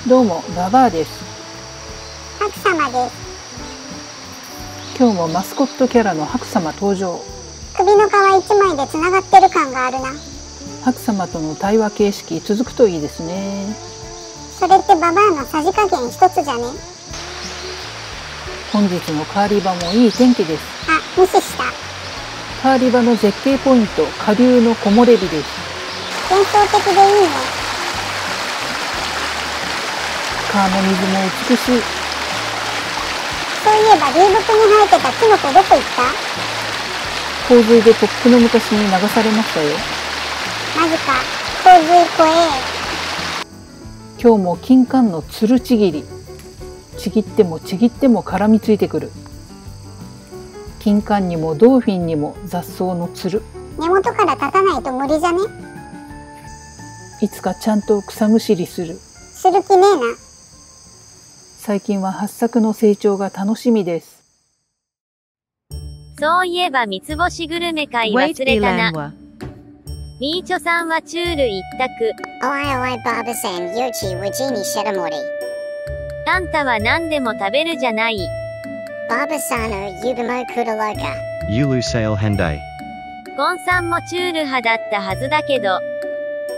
どうも、ババアです。ハク様です。今日もマスコットキャラのハク様登場。首の皮一枚でつながってる感があるな。ハク様との対話形式続くといいですね。それってババアのさじ加減一つじゃね。本日のカーリバもいい天気です。あ、無視した。カーリバの絶景ポイント、下流の木漏れ日です。幻想的でいいね。川の水も美しい。そういえば流木に生えてたキノコどこ行った？洪水でとっくの昔に流されましたよ。マジか、洪水怖え。今日も金柑のつるちぎり。ちぎってもちぎっても絡みついてくる。金柑にもドーフィンにも雑草のつる。根元から立たないと無理じゃね？いつかちゃんと草むしりする。する気ねえな。最近は八作の成長が楽しみです。そういえば三つ星グルメ会忘れたな。ミーチョさんはチュール一択。おいおいバーバさん、ユーチウジにシェラモリ。あんたは何でも食べるじゃない。バーバさんのユグモクドロカ。ユルセイルヘンデイ。ゴンさんもチュール派だったはずだけど。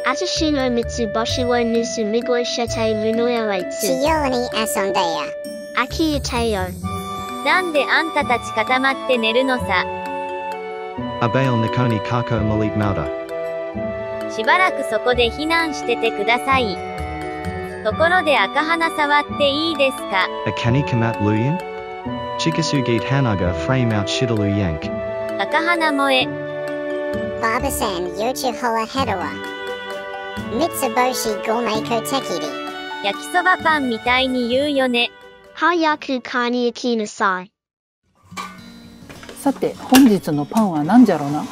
私の三つ星は盗み声してるのやいつ。しように遊んでや。飽きたよ。なんであんたたち固まって寝るのさ。アベルニコニカコマリッマウダ。しばらくそこで避難しててください。ところで赤花触っていいですか？アカニカマッルユンチカスギーハナガフレームアウトシドルヤンク。赤花萌え。バーバさん、ユーチホラヘドワ。三つ星ゴメコテキリ。焼きそばパンみたいに言うよね。早く買いに行きなさい。さて、本日のパンは何じゃろな。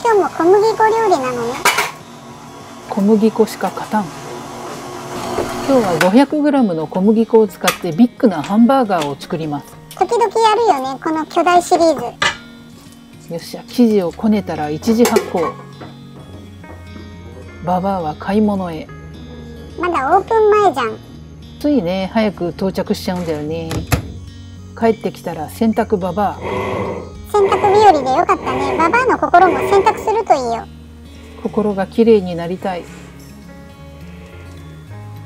今日も小麦粉料理なのね。小麦粉しか勝たん。今日は 500g の小麦粉を使ってビッグなハンバーガーを作ります。時々やるよね、この巨大シリーズ。よっしゃ、生地をこねたら一次発酵。ババアは買い物へ。まだオープン前じゃん。ついね、早く到着しちゃうんだよね。帰ってきたら洗濯ババア。洗濯日和でよかったね。ババアの心も洗濯するといいよ。心がきれいになりたい。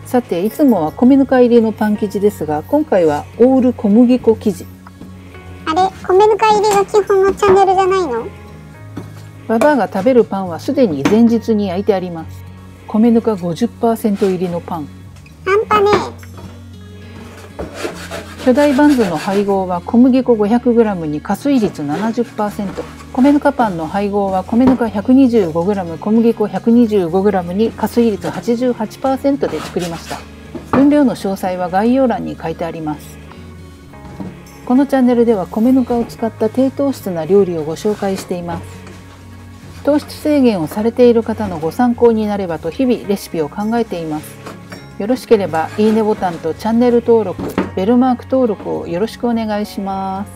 さて、いつもは米ぬか入りのパン生地ですが、今回はオール小麦粉生地。あれ、米ぬか入りが基本のチャンネルじゃないの？ババアが食べるパンはすでに前日に焼いてあります。米ぬか 50% 入りのパン。半端ね巨大バンズの配合は小麦粉 500g に加水率 70%。米ぬかパンの配合は米ぬか 125g、小麦粉 125g に加水率 88% で作りました。分量の詳細は概要欄に書いてあります。このチャンネルでは米ぬかを使った低糖質な料理をご紹介しています。糖質制限をされている方のご参考になればと日々レシピを考えています。よろしければいいねボタンとチャンネル登録、ベルマーク登録をよろしくお願いします。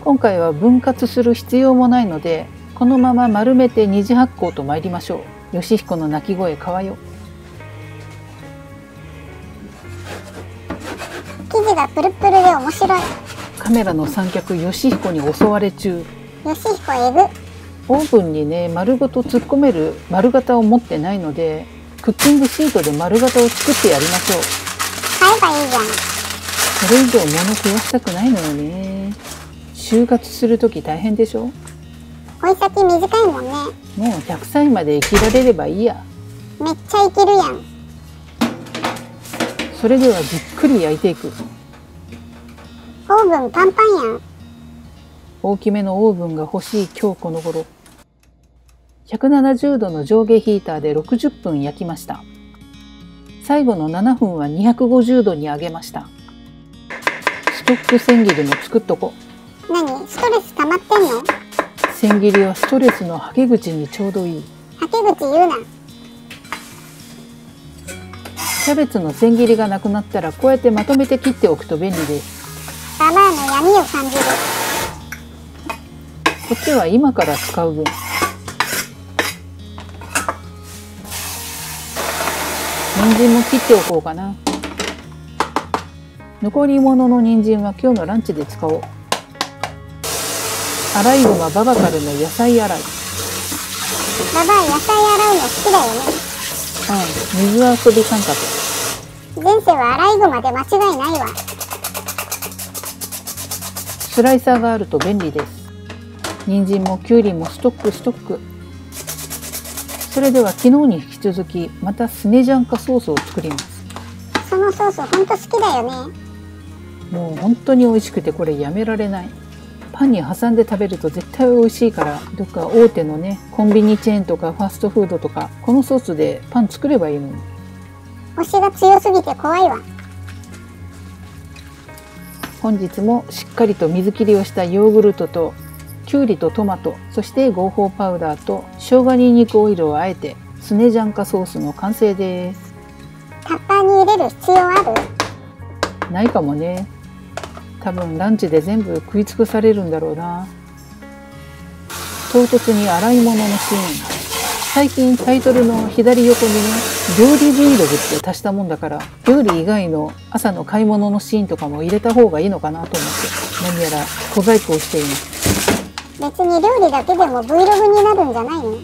今回は分割する必要もないので、このまま丸めて二次発酵と参りましょう。よしひこの鳴き声かわよ。生地がプルプルで面白い。カメラの三脚よしひこに襲われ中。よしひこえぐ。オーブンにね、丸ごと突っ込める丸型を持ってないので、クッキングシートで丸型を作ってやりましょう。買えばいいじゃん。それ以上物増やしたくないのよね。就活するとき大変でしょ。追い先短いもんね。もう100歳まで生きられればいいや。めっちゃいけるやん。それではじっくり焼いていく。オーブンパンパンやん。大きめのオーブンが欲しい今日この頃。170度の上下ヒーターで60分焼きました。最後の7分は250度に上げました。ストック千切りも作っとこ。何？ストレス溜まってんの？千切りはストレスのはけ口にちょうどいい。はけ口言うな。キャベツの千切りがなくなったらこうやってまとめて切っておくと便利です。ババアの闇を感じる。こっちは今から使う分。人参も切っておこうかな。残り物の人参は今日のランチで使おう。アライグマババカルの野菜洗い。ババア野菜洗うの好きだよね。水遊び感覚。前世はアライグマで間違いないわ。スライサーがあると便利です。人参もきゅうりもストック。それでは昨日に引き続きまたスネジャンカソースを作ります。そのソースほんと好きだよね。もう本当に美味しくてこれやめられない。パンに挟んで食べると絶対美味しいから、どっか大手のねコンビニチェーンとかファストフードとかこのソースでパン作ればいいのに。推しが強すぎて怖いわ。本日もしっかりと水切りをしたヨーグルトときゅうりとトマト、そして合法パウダーと生姜にんにくオイルをあえてスネジャンカソースの完成です。タッパーに入れる必要ある？ないかもね。多分ランチで全部食い尽くされるんだろうな。唐突に洗い物のシーン。最近タイトルの左横にね、料理 Vlog って足したもんだから、料理以外の朝の買い物のシーンとかも入れた方がいいのかなと思って、何やら小細工をしています。別に料理だけでも Vlog になるんじゃないの？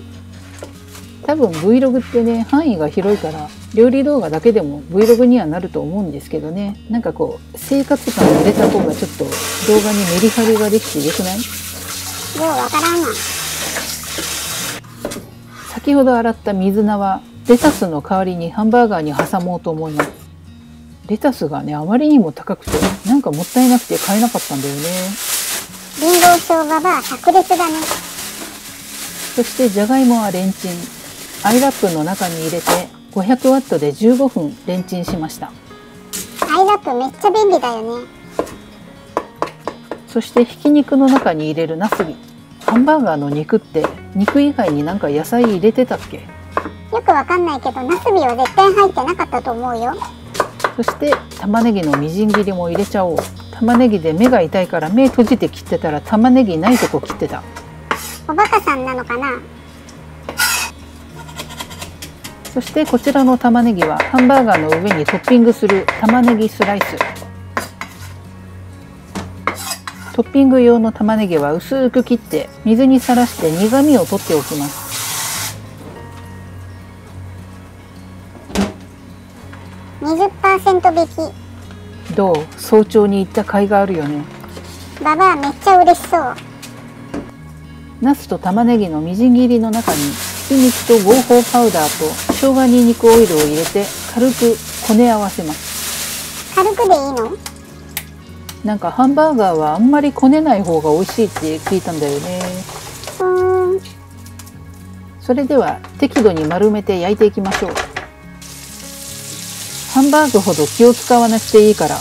多分 Vlog ってね、範囲が広いから料理動画だけでも Vlog にはなると思うんですけどね、なんかこう生活感を入れた方がちょっと動画にメリハリができて良くない？ようわからんわ。先ほど洗った水菜はレタスの代わりにハンバーガーに挟もうと思います。レタスがね、あまりにも高くてなんかもったいなくて買えなかったんだよね。リンゴウババア炸裂だね。そしてじゃがいもはレンチン。アイラップの中に入れて500ワットで15分レンチンしました。アイラップめっちゃ便利だよね。そしてひき肉の中に入れるナスビ。ハンバーガーの肉って肉以外になんか野菜入れてたっけ？よくわかんないけどナスビは絶対入ってなかったと思うよ。そして玉ねぎのみじん切りも入れちゃおう。玉ねぎで目が痛いから目閉じて切ってたら玉ねぎないとこ切ってた。おバカさんなのかな？そしてこちらの玉ねぎはハンバーガーの上にトッピングする玉ねぎスライス。トッピング用の玉ねぎは薄く切って水にさらして苦味を取っておきます。20% 引き。どう？早朝に行った甲斐があるよね。ババアめっちゃ嬉しそう。ナスと玉ねぎのみじん切りの中にひき肉と合法パウダーと生姜にんにくオイルを入れて軽くこね合わせます。軽くでいいの？なんかハンバーガーはあんまりこねない方が美味しいって聞いたんだよね。それでは適度に丸めて焼いていきましょう。ハンバーグほど気を使わなくていいから、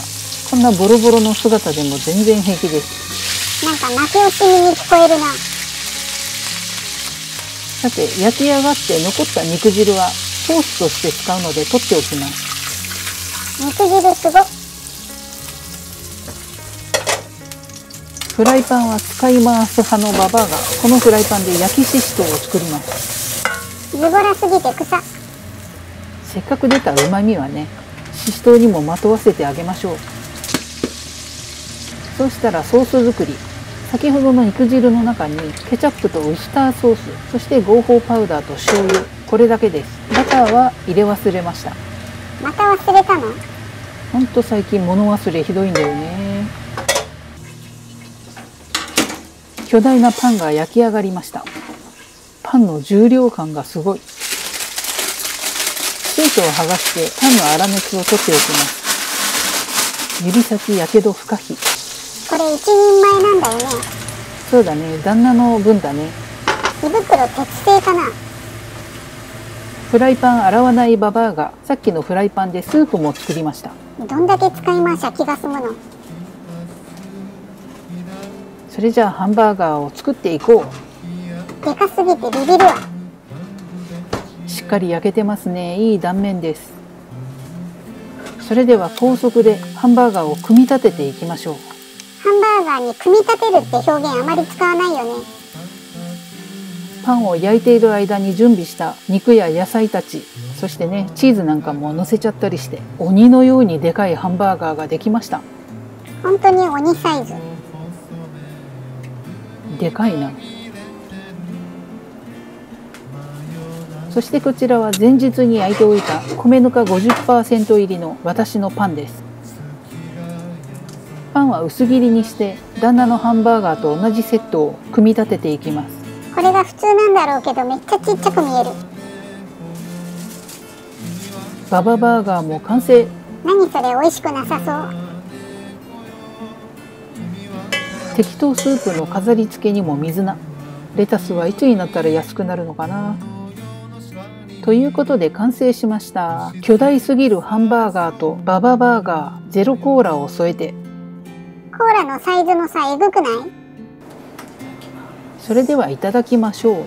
こんなボロボロの姿でも全然平気です。なんか負け惜しみに聞こえるな。さて焼き上がって残った肉汁はソースとして使うので取っておきます。肉汁すごっ。フライパンは使い回す派のババアがこのフライパンで焼きししとうを作ります。ズボラすぎて草。せっかく出た旨味はね、ししとうにもまとわせてあげましょう。そうしたらソース作り。先ほどの肉汁の中にケチャップとウスターソース、そして合法パウダーと醤油、これだけです。バターは入れ忘れました。また忘れたの？ほんと最近物忘れひどいんだよね。巨大なパンが焼き上がりました。パンの重量感がすごい。シートを剥がしてパンの粗熱を取っておきます。指先やけど不可避。これ一人前なんだよね。そうだね、旦那の分だね。胃袋鉄製かな。フライパン洗わないババアがさっきのフライパンでスープも作りました。どんだけ使い回しゃ気が済むの。それじゃあハンバーガーを作っていこでかすぎてビビるわ。う。しっかり焼けてますね。いい断面です。それでは高速でハンバーガーを組み立てていきましょう。ハンバーガーに組み立てるって表現あまり使わないよね。パンを焼いている間に準備した肉や野菜たち、そしてねチーズなんかも乗せちゃったりして、鬼のようにでかいハンバーガーができました。本当に鬼サイズ。でかいな。そしてこちらは前日に焼いておいた米ぬか 50% 入りの私のパンです。パンは薄切りにして旦那のハンバーガーと同じセットを組み立てていきます。これが普通なんだろうけどめっちゃちっちゃく見える。バババーガーも完成。何それ、美味しくなさそう。適当スープの飾り付けにも水菜。レタスはいつになったら安くなるのかな。ということで完成しました。巨大すぎるハンバーガーとバババーガー、ゼロコーラを添えて。コーラのサイズの差えぐくない？それではいただきましょう。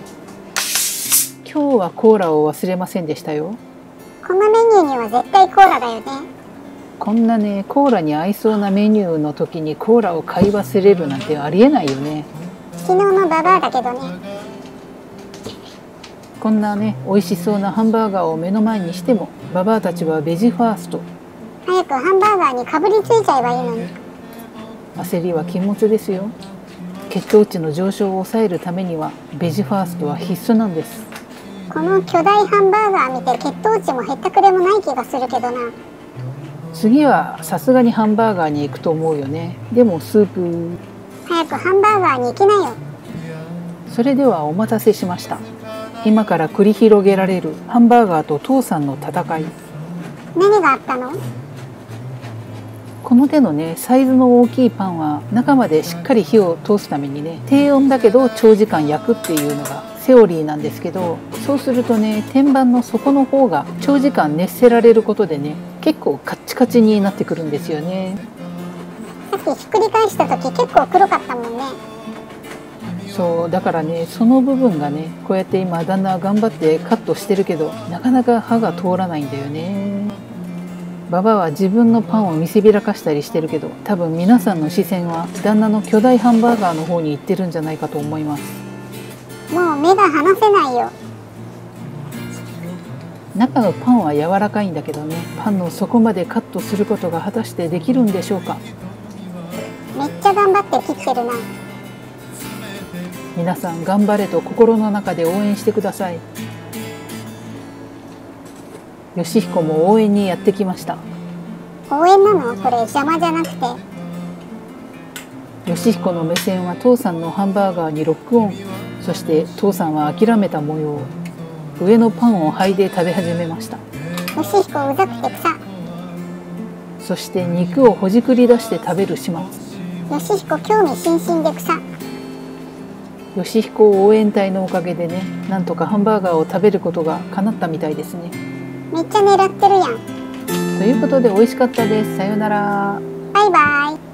今日はコーラを忘れませんでしたよ。このメニューには絶対コーラだよね。こんなねコーラに合いそうなメニューの時にコーラを買い忘れるなんてありえないよね。昨日のババアだけどね。こんなね美味しそうなハンバーガーを目の前にしてもババアたちはベジファースト。早くハンバーガーにかぶりついちゃえばいいのに。焦りは禁物ですよ。血糖値の上昇を抑えるためにはベジファーストは必須なんです。この巨大ハンバーガー見て血糖値もへったくれもない気がするけどな。次はさすがにハンバーガーに行くと思うよね。でもスープ。早くハンバーガーに行きなよ。それではお待たせしました。今から繰り広げられるハンバーガーと父さんの戦い。何があったの？この手のねサイズの大きいパンは中までしっかり火を通すためにね低温だけど長時間焼くっていうのがセオリーなんですけど、そうするとね天板の底の方が長時間熱せられることでね結構カッチカチになってくるんですよね。さっきひっくり返した時結構黒かったもんね。そうだからねその部分がねこうやって今旦那は頑張ってカットしてるけどなかなか刃が通らないんだよね。ババは自分のパンを見せびらかしたりしてるけど、多分皆さんの視線は旦那の巨大ハンバーガーの方に行ってるんじゃないかと思います。もう目が離せないよ。中のパンは柔らかいんだけどね、パンの底までカットすることが果たしてできるんでしょうか。めっちゃ頑張って切ってるな。皆さん頑張れと心の中で応援してください。よしひこも応援にやってきました。応援なの？これ邪魔じゃなくて。よしひこの目線は父さんのハンバーガーにロックオン。そして父さんは諦めた模様。上のパンを剥いで食べ始めました。よしひこうざくて草。そして肉をほじくり出して食べる始末。よしひこ興味津々で草。よしひこ応援隊のおかげでね、なんとかハンバーガーを食べることが叶ったみたいですね。めっちゃ狙ってるやん。ということで美味しかったです。さようなら。バイバイ。